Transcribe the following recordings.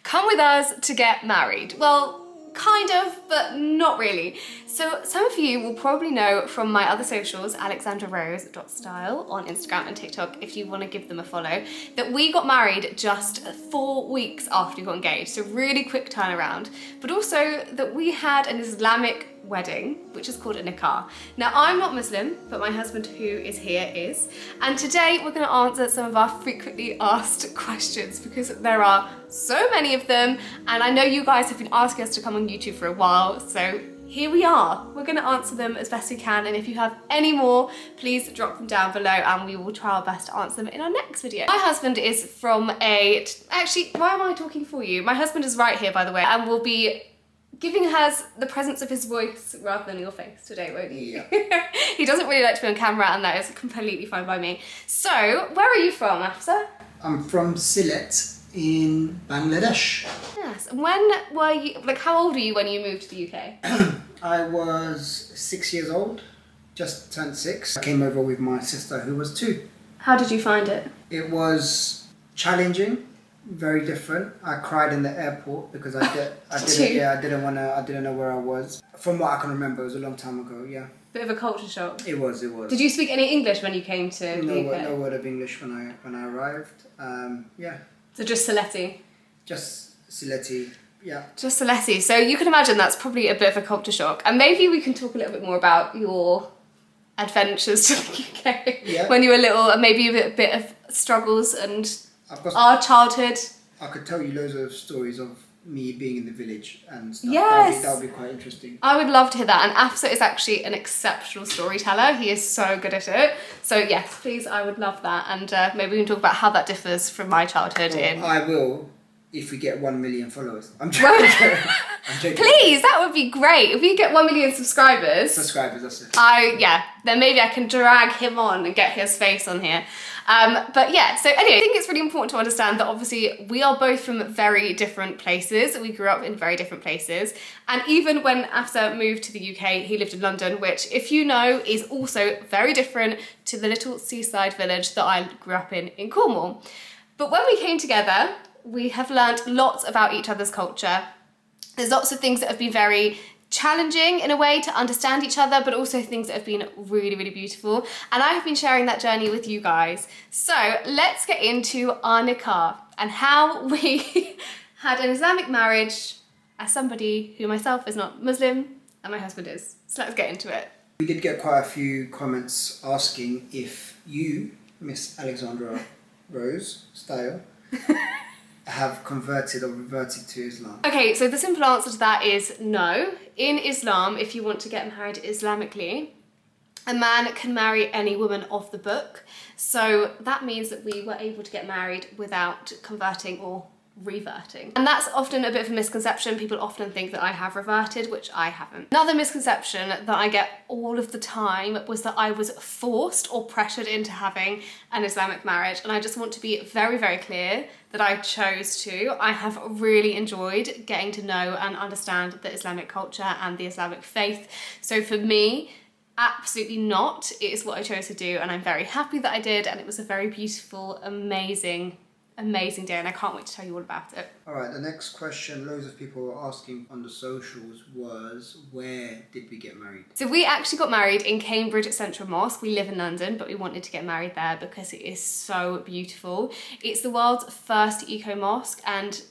come with us to get married. Well, kind of, but not really. So some of you will probably know from my other socials, alexandrarose.style on Instagram and TikTok, if you want to give them a follow, that we got married just 4 weeks after we got engaged. So really quick turnaround. But also that we had an Islamic wedding, which is called a Nikkah. Now, I'm not Muslim, but my husband, who is here, is. And today we're going to answer some of our frequently asked questions because there are so many of them. And I know you guys have been asking us to come on YouTube for a while. So here we are. We're going to answer them as best we can. And if you have any more, please drop them down below and we will try our best to answer them in our next video. My husband is from actually, why am I talking for you? My husband is right here, by the way, and will be giving us the presence of his voice rather than your face today, won't you? Yeah. He doesn't really like to be on camera, and that is completely fine by me. So, where are you from, Afsa? I'm from Sylhet in Bangladesh. Yes. And when were you, like, how old were you when you moved to the UK? I was 6 years old, just turned 6. I came over with my sister who was 2. How did you find it? It was challenging. Very different. I cried in the airport because I didn't know where I was. From what I can remember, it was a long time ago. Yeah. Bit of a culture shock. It was. Did you speak any English when you came to the UK? No word of English when I arrived. Yeah. So just Sylheti. Just Sylheti. Yeah. Just Sylheti. So you can imagine that's probably a bit of a culture shock. And maybe we can talk a little bit more about your adventures to the UK when you were little, and maybe a bit of struggles and our childhood. I could tell you loads of stories of me being in the village and stuff. Yes. That would be quite interesting. I would love to hear that. And Afsa is actually an exceptional storyteller. He is so good at it. So yes, please, I would love that. And maybe we can talk about how that differs from my childhood. I will, if we get 1 million followers. I'm joking. I'm joking. Please, that would be great. If we get 1 million subscribers. That's it. Then maybe I can drag him on and get his face on here. But yeah, so anyway, I think it's really important to understand that obviously we are both from very different places. We grew up in very different places. And even when Afsa moved to the UK, he lived in London, which, if you know, is also very different to the little seaside village that I grew up in Cornwall. But when we came together, we have learned lots about each other's culture. There's lots of things that have been very challenging in a way to understand each other, but also things that have been really, really beautiful. And I have been sharing that journey with you guys. So let's get into our Nikah and how we had an Islamic marriage as somebody who myself is not Muslim and my husband is. So let's get into it. We did get quite a few comments asking if you, Miss Alexandra Rose Style, have converted or reverted to Islam. Okay, so the simple answer to that is no. In Islam, if you want to get married Islamically, a man can marry any woman of the book. So that means that we were able to get married without converting or reverting. And that's often a bit of a misconception. People often think that I have reverted, which I haven't. Another misconception that I get all of the time was that I was forced or pressured into having an Islamic marriage. And I just want to be very, very clear that I chose to. I have really enjoyed getting to know and understand the Islamic culture and the Islamic faith. So for me, absolutely not. It is what I chose to do, and I'm very happy that I did, and it was a very beautiful, amazing day, and I can't wait to tell you all about it. Alright, the next question loads of people were asking on the socials was, where did we get married? So we actually got married in Cambridge Central Mosque. We live in London, but we wanted to get married there because it is so beautiful. It's the world's first eco mosque, and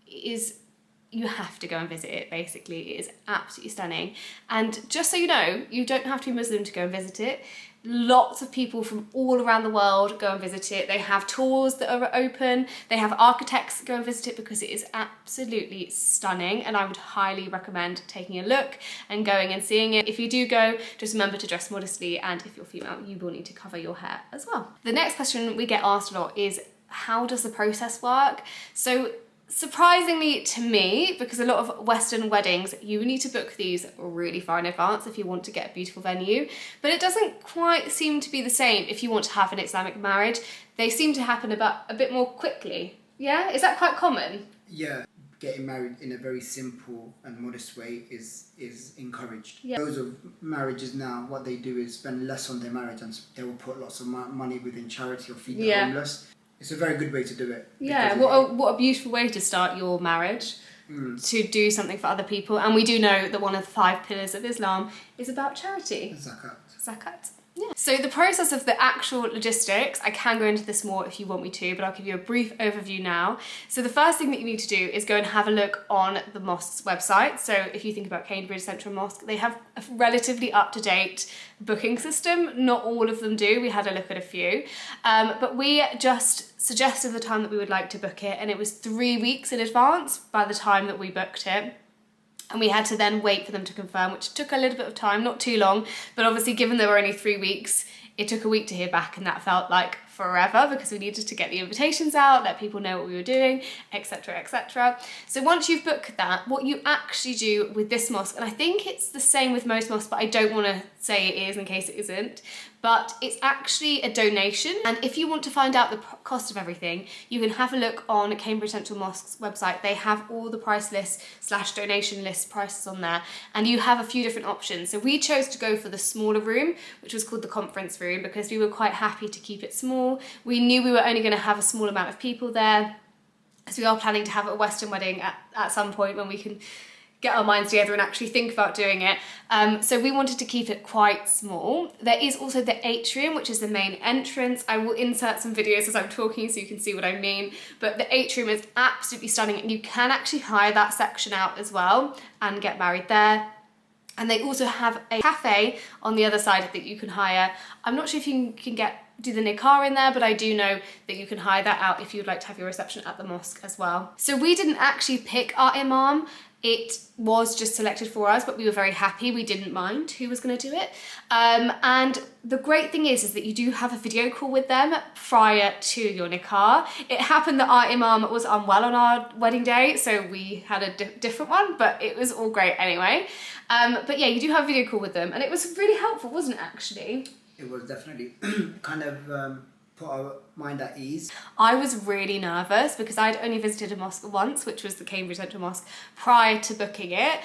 you have to go and visit it, basically. It is absolutely stunning. And just so you know, you don't have to be Muslim to go and visit it. Lots of people from all around the world go and visit it. They have tours that are open. They have architects go and visit it because it is absolutely stunning, and I would highly recommend taking a look and going and seeing it. If you do go, just remember to dress modestly, and if you're female, you will need to cover your hair as well. The next question we get asked a lot is, how does the process work? So surprisingly to me, because a lot of Western weddings, you need to book these really far in advance if you want to get a beautiful venue, but it doesn't quite seem to be the same if you want to have an Islamic marriage. They seem to happen a bit more quickly. Yeah? Is that quite common? Yeah. Getting married in a very simple and modest way is encouraged. Yeah. Those of marriages now, what they do is spend less on their marriage, and they will put lots of money within charity or feed the homeless. It's a very good way to do it. Yeah, what a beautiful way to start your marriage, to do something for other people. And we do know that one of the 5 pillars of Islam is about charity. Zakat. Yeah. So the process of the actual logistics, I can go into this more if you want me to, but I'll give you a brief overview now. So the first thing that you need to do is go and have a look on the mosque's website. So if you think about Cambridge Central Mosque, they have a relatively up-to-date booking system. Not all of them do. We had a look at a few. But we just suggested the time that we would like to book it, and it was 3 weeks in advance by the time that we booked it. And we had to then wait for them to confirm, which took a little bit of time, not too long, but obviously given there were only 3 weeks, it took a week to hear back, and that felt like forever because we needed to get the invitations out, let people know what we were doing, etc, etc. So once you've booked that, what you actually do with this mosque, and I think it's the same with most mosques, but I don't want to say it is in case it isn't, but it's actually a donation. And if you want to find out the cost of everything, you can have a look on Cambridge Central Mosque's website. They have all the price lists / donation list prices on there, and you have a few different options. So we chose to go for the smaller room, which was called the conference room, because we were quite happy to keep it small. We knew we were only going to have a small amount of people there, so we are planning to have a Western wedding at some point when we can get our minds together and actually think about doing it. So we wanted to keep it quite small. There is also the atrium, which is the main entrance. I will insert some videos as I'm talking so you can see what I mean, but the atrium is absolutely stunning, and you can actually hire that section out as well and get married there. And they also have a cafe on the other side that you can hire. I'm not sure if you can do the Nikah in there, but I do know that you can hire that out if you'd like to have your reception at the mosque as well. So we didn't actually pick our imam. It was just selected for us, but we were very happy. We didn't mind who was going to do it. And the great thing is that you do have a video call with them prior to your nikah. It happened that our imam was unwell on our wedding day, so we had a different one, but it was all great anyway. But yeah, you do have a video call with them, and it was really helpful, wasn't it, actually? It was definitely kind of put our mind at ease. I was really nervous because I'd only visited a mosque once, which was the Cambridge Central Mosque, prior to booking it.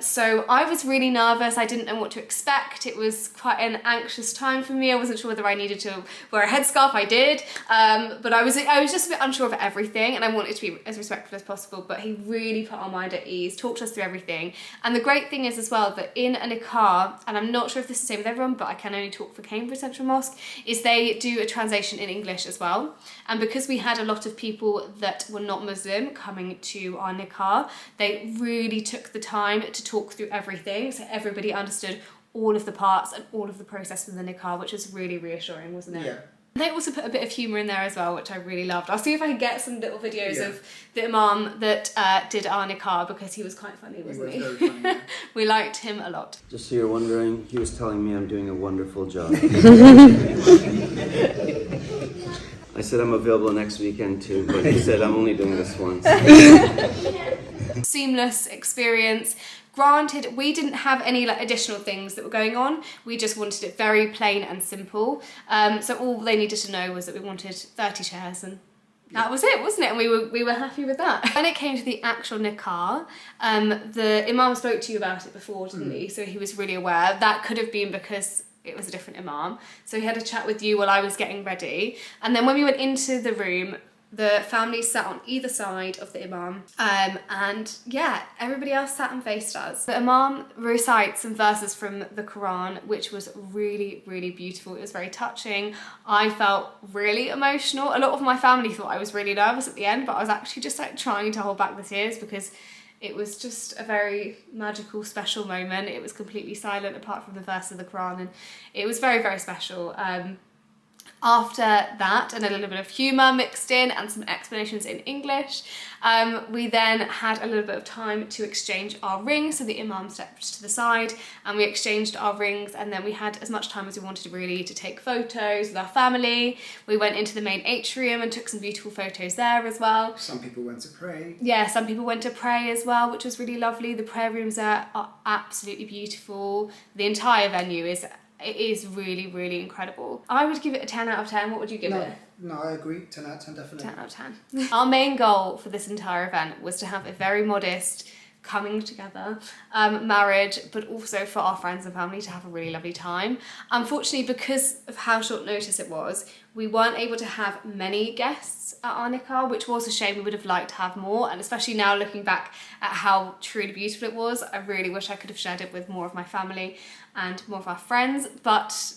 So I was really nervous. I didn't know what to expect. It was quite an anxious time for me. I wasn't sure whether I needed to wear a headscarf. I did, but I was just a bit unsure of everything, and I wanted to be as respectful as possible. But he really put our mind at ease, talked us through everything. And the great thing is as well that in a nikah, and I'm not sure if this is the same with everyone, but I can only talk for Cambridge Central Mosque, is they do a translation in English as well. And because we had a lot of people that were not Muslim coming to our nikah, they really took the time to talk through everything, so everybody understood all of the parts and all of the process of the nikah, which was really reassuring, wasn't it? Yeah. They also put a bit of humour in there as well, which I really loved. I'll see if I can get some little videos of the imam that did our nikah, because he was quite funny, wasn't he? He was very funny, yeah. We liked him a lot. Just so you're wondering, he was telling me I'm doing a wonderful job. I said I'm available next weekend too, but he said I'm only doing this once. Seamless experience. Granted, we didn't have any additional things that were going on. We just wanted it very plain and simple. So all they needed to know was that we wanted 30 chairs, and that was it, wasn't it? And we were happy with that. When it came to the actual nikah, the imam spoke to you about it before, didn't he? So he was really aware. That could have been because it was a different imam. So he had a chat with you while I was getting ready. And then when we went into the room, the family sat on either side of the imam, and yeah, everybody else sat and faced us. The imam recites some verses from the Quran, which was really, really beautiful. It was very touching. I felt really emotional. A lot of my family thought I was really nervous at the end, but I was actually just trying to hold back the tears because it was just a very magical, special moment. It was completely silent apart from the verse of the Quran, and it was very, very special. After that, and a little bit of humour mixed in and some explanations in English, we then had a little bit of time to exchange our rings. So the imam stepped to the side and we exchanged our rings, and then we had as much time as we wanted really to take photos with our family. We went into the main atrium and took some beautiful photos there as well. Some people went to pray. Yeah, some people went to pray as well, which was really lovely. The prayer rooms there are absolutely beautiful. The entire venue is really, really incredible. I would give it a 10 out of 10. What would you give it? No, I agree. 10 out of 10, definitely. 10 out of 10. Our main goal for this entire event was to have a very modest coming together, marriage, but also for our friends and family to have a really lovely time. Unfortunately, because of how short notice it was, we weren't able to have many guests at our Nikah, which was a shame. We would have liked to have more, and especially now looking back at how truly beautiful it was, I really wish I could have shared it with more of my family and more of our friends, but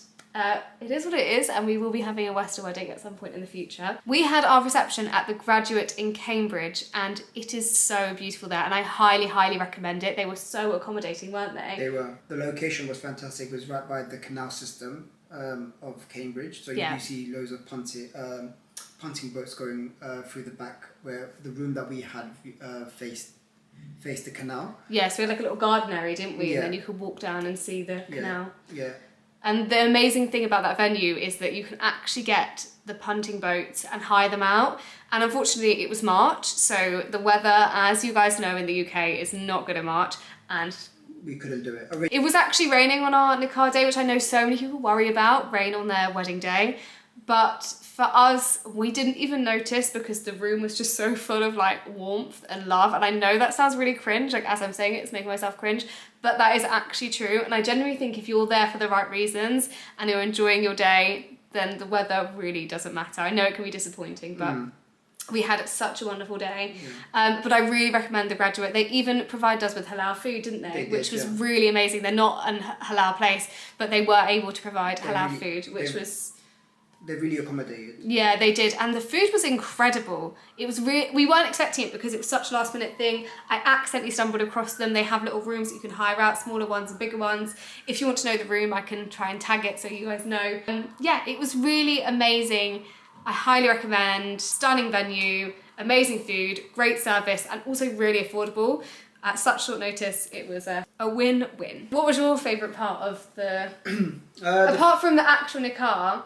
it is what it is, and we will be having a Western wedding at some point in the future. We had our reception at the Graduate in Cambridge, and it is so beautiful there, and I highly, highly recommend it. They were so accommodating, weren't they? They were. The location was fantastic. It was right by the canal system of Cambridge, so you do see loads of punting boats going through the back, where the room that we had faced the canal. Yeah, so we had like a little garden area, didn't we? And then you could walk down and see the canal. Yeah. And the amazing thing about that venue is that you can actually get the punting boats and hire them out. And unfortunately, it was March, so the weather, as you guys know in the UK, is not good in March, and we couldn't do it. It was actually raining on our Nikah day, which I know so many people worry about, rain on their wedding day. But for us, we didn't even notice because the room was just so full of like warmth and love. And I know that sounds really cringe, like as I'm saying it, it's making myself cringe, but that is actually true. And I genuinely think if you're there for the right reasons and you're enjoying your day, then the weather really doesn't matter. I know it can be disappointing, but we had such a wonderful day. But I really recommend the Graduate. They even provided us with halal food, didn't they? Which was really amazing. They're not a halal place, but they were able to provide halal food, which was... They really accommodated. Yeah, they did. And the food was incredible. It was we weren't expecting it because it was such a last minute thing. I accidentally stumbled across them. They have little rooms that you can hire out, smaller ones and bigger ones. If you want to know the room, I can try and tag it so you guys know. Yeah, it was really amazing. I highly recommend. Stunning venue, amazing food, great service, and also really affordable. At such short notice, it was a win-win. What was your favourite part of the... apart from the actual Nikah,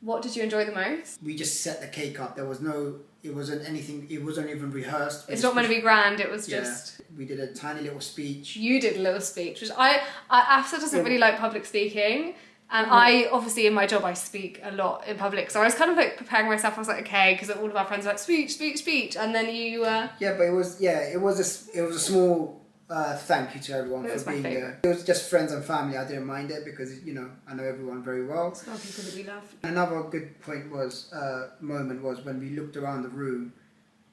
what did you enjoy the most? We just set the cake up. There was no... It wasn't anything... It wasn't even rehearsed. It's not meant to be grand. It was just... We did a tiny little speech. You did a little speech, which Afsa doesn't really like public speaking. And I, obviously, in my job, I speak a lot in public. So I was kind of like preparing myself. I was like, okay, because all of our friends were like, speech. And then you... Yeah, but it was a small thank you to everyone for being there. It was just friends and family. I didn't mind it because, I know everyone very well. It's not people that we love. Another good point moment was when we looked around the room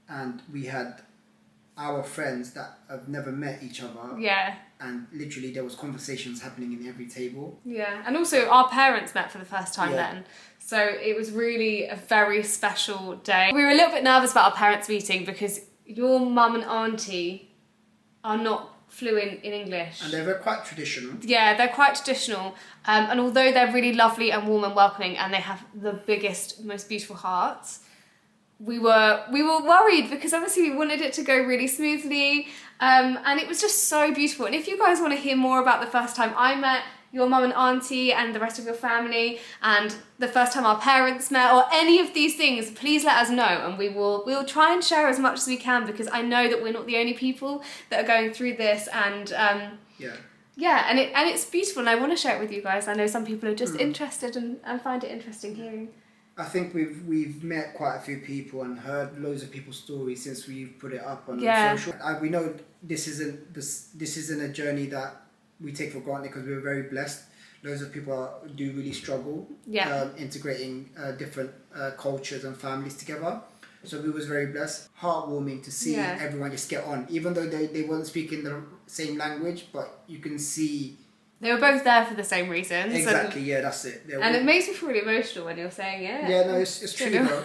and we had our friends that have never met each other. Yeah. And literally there was conversations happening in every table. Yeah, and also our parents met for the first time then. So it was really a very special day. We were a little bit nervous about our parents meeting because your mum and auntie are not fluent in English. And they're quite traditional. Yeah, they're quite traditional. And although they're really lovely and warm and welcoming and they have the biggest, most beautiful hearts, we were worried because obviously we wanted it to go really smoothly, and it was just so beautiful. And if you guys want to hear more about the first time I met your mum and auntie and the rest of your family, and the first time our parents met, or any of these things, please let us know, and we'll try and share as much as we can, because I know that we're not the only people that are going through this, and and it's beautiful, and I want to share it with you guys. I know some people are just interested and find it interesting hearing. I think we've met quite a few people and heard loads of people's stories since we've put it up on social. We know this isn't a journey that we take for granted because we're very blessed. Loads of people do really struggle integrating different cultures and families together. So we was very blessed. Heartwarming to see everyone just get on, even though they weren't speaking the same language, but you can see. They were both there for the same reasons. Exactly, that's it. And it makes me feel really emotional when you're saying it. Yeah, no, it's true though.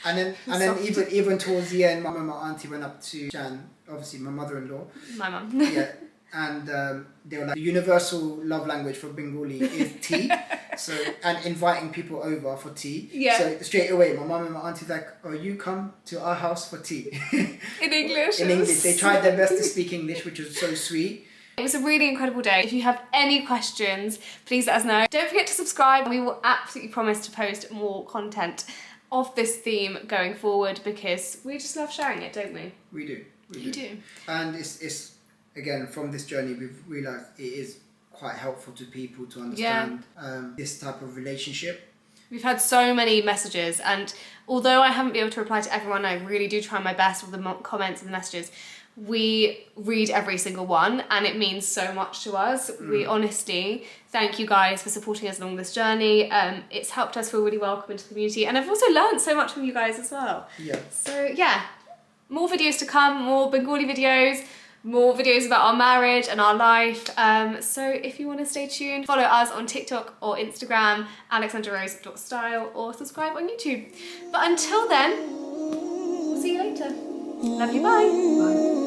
And then even towards the end, my mum and my auntie went up to Jan, obviously my mother-in-law. My mum. Yeah, and they were like, the universal love language for Bengali is tea. So, and inviting people over for tea. Yeah. So straight away, my mum and my auntie's like, oh, you come to our house for tea. In English. In English. They tried their best to speak English, which was so sweet. It was a really incredible day. If you have any questions, please let us know. Don't forget to subscribe. We will absolutely promise to post more content of this theme going forward because we just love sharing it, don't we? We do. We do. And it's again, from this journey, we've realised it is quite helpful to people to understand this type of relationship. We've had so many messages, and although I haven't been able to reply to everyone, I really do try my best with the comments and the messages. We read every single one and it means so much to us. We honestly thank you guys for supporting us along this journey. It's helped us feel really welcome into the community, and I've also learned so much from you guys as well. Yeah. So yeah, more videos to come, more Bengali videos, more videos about our marriage and our life. So if you want to stay tuned, follow us on TikTok or Instagram, alexandrarose.style, or subscribe on YouTube. But until then, we'll see you later. Love you, bye. Bye.